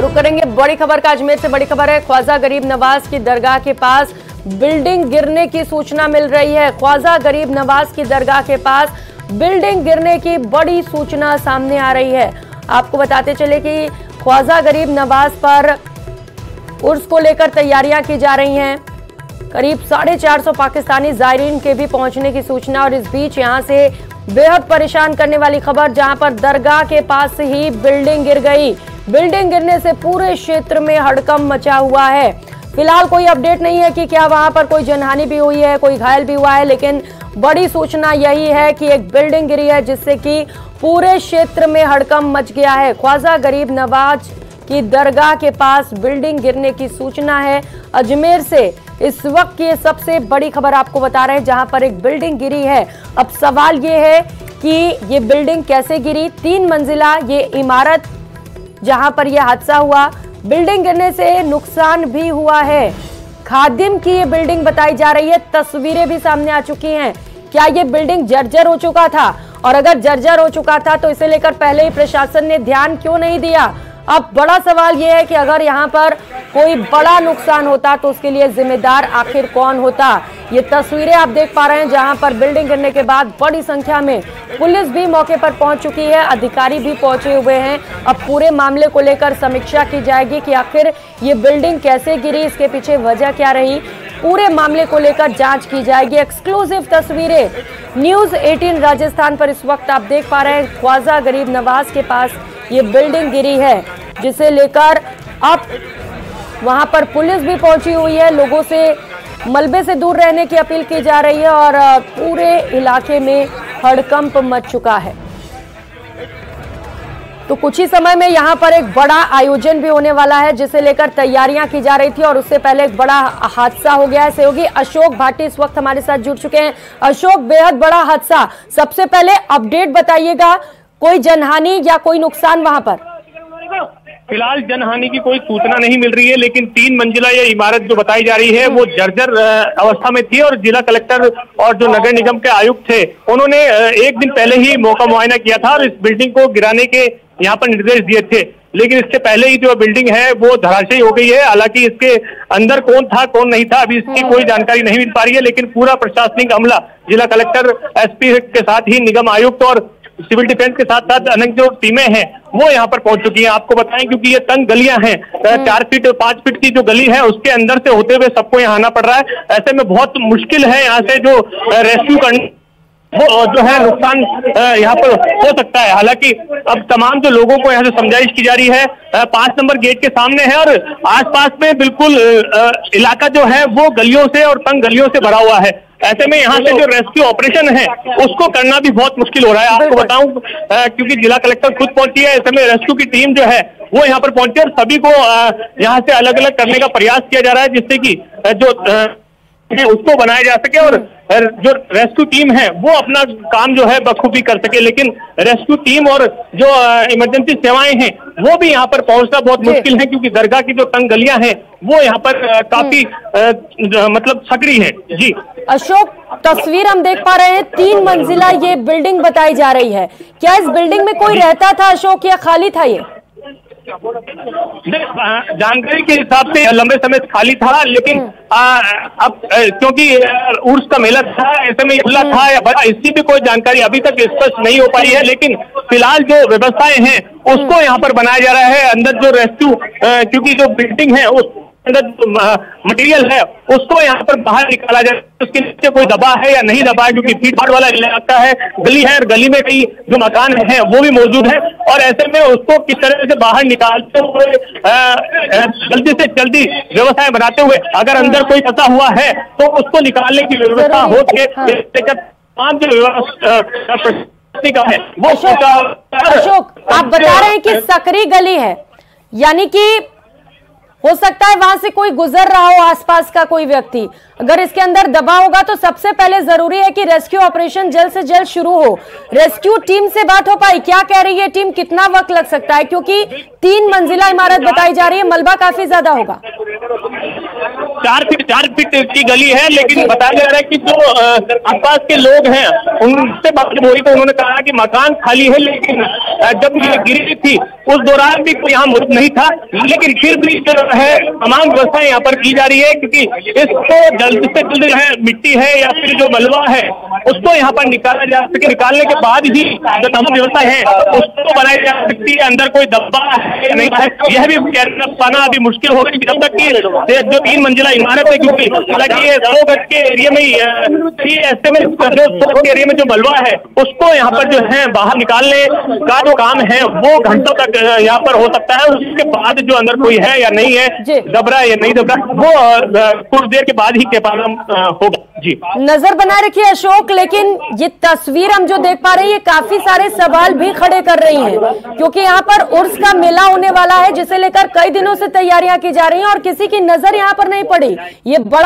रुक करेंगे बड़ी खबर का। अजमेर से बड़ी खबर है, ख्वाजा गरीब नवाज की दरगाह के पास बिल्डिंग गिरने की सूचना मिल रही है। ख्वाजा गरीब नवाज की दरगाह के पास बिल्डिंग गिरने की बड़ी सूचना सामने आ रही है। आपको बताते चले कि ख्वाजा गरीब नवाज पर उर्स को लेकर तैयारियां की जा रही हैं। करीब 450 पाकिस्तानी जायरीन के भी पहुंचने की सूचना। और इस बीच यहां से बेहद परेशान करने वाली खबर, जहां पर दरगाह के पास ही बिल्डिंग गिर गई। बिल्डिंग गिरने से पूरे क्षेत्र में हड़कंप मचा हुआ है। फिलहाल कोई अपडेट नहीं है कि क्या वहां पर कोई जनहानि भी हुई है, कोई घायल भी हुआ है, लेकिन बड़ी सूचना यही है कि एक बिल्डिंग गिरी है जिससे कि पूरे क्षेत्र में हड़कंप मच गया है। ख्वाजा गरीब नवाज की दरगाह के पास बिल्डिंग गिरने की सूचना है। अजमेर से इस वक्त की सबसे बड़ी खबर आपको बता रहे हैं, जहां पर एक बिल्डिंग गिरी है। अब सवाल ये है कि ये बिल्डिंग कैसे गिरी। 3 मंजिला ये इमारत जहां पर यह हादसा हुआ, बिल्डिंग गिरने से नुकसान भी हुआ है। खादिम की ये बिल्डिंग बताई जा रही है, तस्वीरें भी सामने आ चुकी हैं। क्या ये बिल्डिंग जर्जर हो चुका था? और अगर जर्जर हो चुका था तो इसे लेकर पहले ही प्रशासन ने ध्यान क्यों नहीं दिया? अब बड़ा सवाल यह है कि अगर यहाँ पर कोई बड़ा नुकसान होता तो उसके लिए जिम्मेदार आखिर कौन होता। ये तस्वीरें आप देख पा रहे हैं, जहां पर बिल्डिंग गिरने के बाद बड़ी संख्या में पुलिस भी मौके पर पहुंच चुकी है, अधिकारी भी पहुंचे हुए हैं। अब पूरे मामले को लेकर समीक्षा की जाएगी कि आखिर ये बिल्डिंग कैसे गिरी, इसके पीछे वजह क्या रही। पूरे मामले को लेकर जांच की जाएगी। एक्सक्लूसिव तस्वीरें न्यूज़ 18 राजस्थान पर इस वक्त आप देख पा रहे हैं। ख्वाजा गरीब नवाज के पास ये बिल्डिंग गिरी है, जिसे लेकर अब वहां पर पुलिस भी पहुंची हुई है। लोगों से मलबे से दूर रहने की अपील की जा रही है और पूरे इलाके में हड़कंप मच चुका है। तो कुछ ही समय में यहां पर एक बड़ा आयोजन भी होने वाला है, जिसे लेकर तैयारियां की जा रही थी और उससे पहले एक बड़ा हादसा हो गया है। सहयोगी अशोक भाटी इस वक्त हमारे साथ जुड़ चुके हैं। अशोक, बेहद बड़ा हादसा, सबसे पहले अपडेट बताइएगा, कोई जनहानि या कोई नुकसान वहां पर? फिलहाल जनहानि की कोई सूचना नहीं मिल रही है, लेकिन 3 मंजिला ये इमारत जो बताई जा रही है वो जर्जर अवस्था में थी। और जिला कलेक्टर और जो नगर निगम के आयुक्त थे, उन्होंने एक दिन पहले ही मौका मुआयना किया था और इस बिल्डिंग को गिराने के यहाँ पर निर्देश दिए थे। लेकिन इससे पहले ही जो बिल्डिंग है वो धराशायी हो गई है। हालांकि इसके अंदर कौन था कौन नहीं था अभी इसकी कोई जानकारी नहीं मिल पा रही है, लेकिन पूरा प्रशासनिक अमला जिला कलेक्टर, एसपी के साथ ही निगम आयुक्त और सिविल डिफेंस के साथ साथ अनेक जो टीमें हैं वो यहाँ पर पहुंच चुकी हैं। आपको बताएं, क्योंकि ये तंग गलियां हैं, 4 फीट 5 फीट की जो गली है उसके अंदर से होते हुए सबको यहाँ आना पड़ रहा है। ऐसे में बहुत मुश्किल है यहाँ से जो रेस्क्यू करना, वो जो है नुकसान यहाँ पर हो सकता है। हालांकि अब तमाम जो लोगों को यहाँ से समझाइश की जा रही है, 5 नंबर गेट के सामने है और आसपास में बिल्कुल इलाका जो है वो गलियों से और तंग गलियों से भरा हुआ है। ऐसे में यहाँ से जो रेस्क्यू ऑपरेशन है उसको करना भी बहुत मुश्किल हो रहा है। आपको बताऊं, क्योंकि जिला कलेक्टर खुद पहुंची है, ऐसे में रेस्क्यू की टीम जो है वो यहाँ पर पहुंची और सभी को यहाँ से अलग अलग करने का प्रयास किया जा रहा है, जिससे कि जो उसको बनाया जा सके और जो रेस्क्यू टीम है वो अपना काम जो है बखूबी कर सके। लेकिन रेस्क्यू टीम और जो इमरजेंसी सेवाएं हैं वो भी यहाँ पर पहुंचना बहुत मुश्किल है, क्योंकि दरगाह की जो तंग गलियां हैं वो यहाँ पर काफी मतलब सकड़ी है। जी अशोक, तस्वीर हम देख पा रहे हैं, 3 मंजिला ये बिल्डिंग बताई जा रही है। क्या इस बिल्डिंग में कोई रहता था अशोक, या खाली था ये? जानकारी के हिसाब से लंबे समय से खाली था, लेकिन अब क्योंकि उर्स का मेला था, ऐसे में खुला था या बड़ा, इसकी भी कोई जानकारी अभी तक स्पष्ट नहीं हो पाई है। लेकिन फिलहाल जो व्यवस्थाएं हैं उसको यहाँ पर बनाया जा रहा है। अंदर जो रेस्क्यू, क्योंकि जो बिल्डिंग है उस अंदर मटेरियल है उसको यहाँ पर बाहर निकाला जाए, उसके नीचे कोई दबा है या नहीं दबा है, क्योंकि भीड़ भाड़ वाला इलाका है, गली है और गली में कई जो मकान है वो भी मौजूद है। और ऐसे में उसको किस तरह से बाहर निकालते हुए जल्दी से जल्दी व्यवस्थाएं बनाते हुए अगर अंदर कोई फंसा हुआ है तो उसको निकालने की व्यवस्था हो सके, तमाम जो व्यवस्था है वो। अशोक, आप बता रहे हैं कि सकरी गली है, यानी कि हो सकता है वहां से कोई गुजर रहा हो, आसपास का कोई व्यक्ति अगर इसके अंदर दबा होगा, तो सबसे पहले जरूरी है कि रेस्क्यू ऑपरेशन जल्द से जल्द शुरू हो। रेस्क्यू टीम से बात हो पाई? क्या कह रही है टीम, कितना वक्त लग सकता है? क्योंकि 3 मंजिला इमारत बताई जा रही है, मलबा काफी ज्यादा होगा। 4 फीट की गली है, लेकिन बताया जा रहा है कि जो आसपास के लोग हैं उनसे बात हुई तो उन्होंने कहा कि मकान खाली है, लेकिन जब ये गिरी थी उस दौरान भी कोई यहाँ मौजूद नहीं था, लेकिन फिर भी जो है तमाम व्यवस्था यहाँ पर की जा रही है, क्योंकि इसको जल्द से जल्द जो है मिट्टी है या फिर जो मलबा है उसको यहाँ पर निकाला जा सके। निकालने के बाद ही जो तमाम व्यवस्था है उसको बनाई जा सकती है। अंदर कोई दबा है नहीं है, यह भी पाना अभी मुश्किल होगा, जब तक कि जो 3 मंजिला इमारत है, क्योंकि हालांकि ये 100 गज के एरिया में ऐसे में जो 100 के एरिया में जो मलबा है उसको यहाँ पर जो है बाहर निकालने का जो काम है वो घंटों तक यहाँ पर हो सकता है। उसके बाद जो अंदर कोई है या नहीं है, दब रहा है या नहीं दब रहा, वो कुछ देर के बाद ही के पालन होगा। जी, नजर बनाए रखिए अशोक, लेकिन ये तस्वीर हम जो देख पा रहे हैं ये काफी सारे सवाल भी खड़े कर रही है, क्योंकि यहाँ पर उर्स का मेला होने वाला है जिसे लेकर कई दिनों से तैयारियां की जा रही हैं और किसी की नजर यहाँ पर नहीं पड़ी। ये बड़ा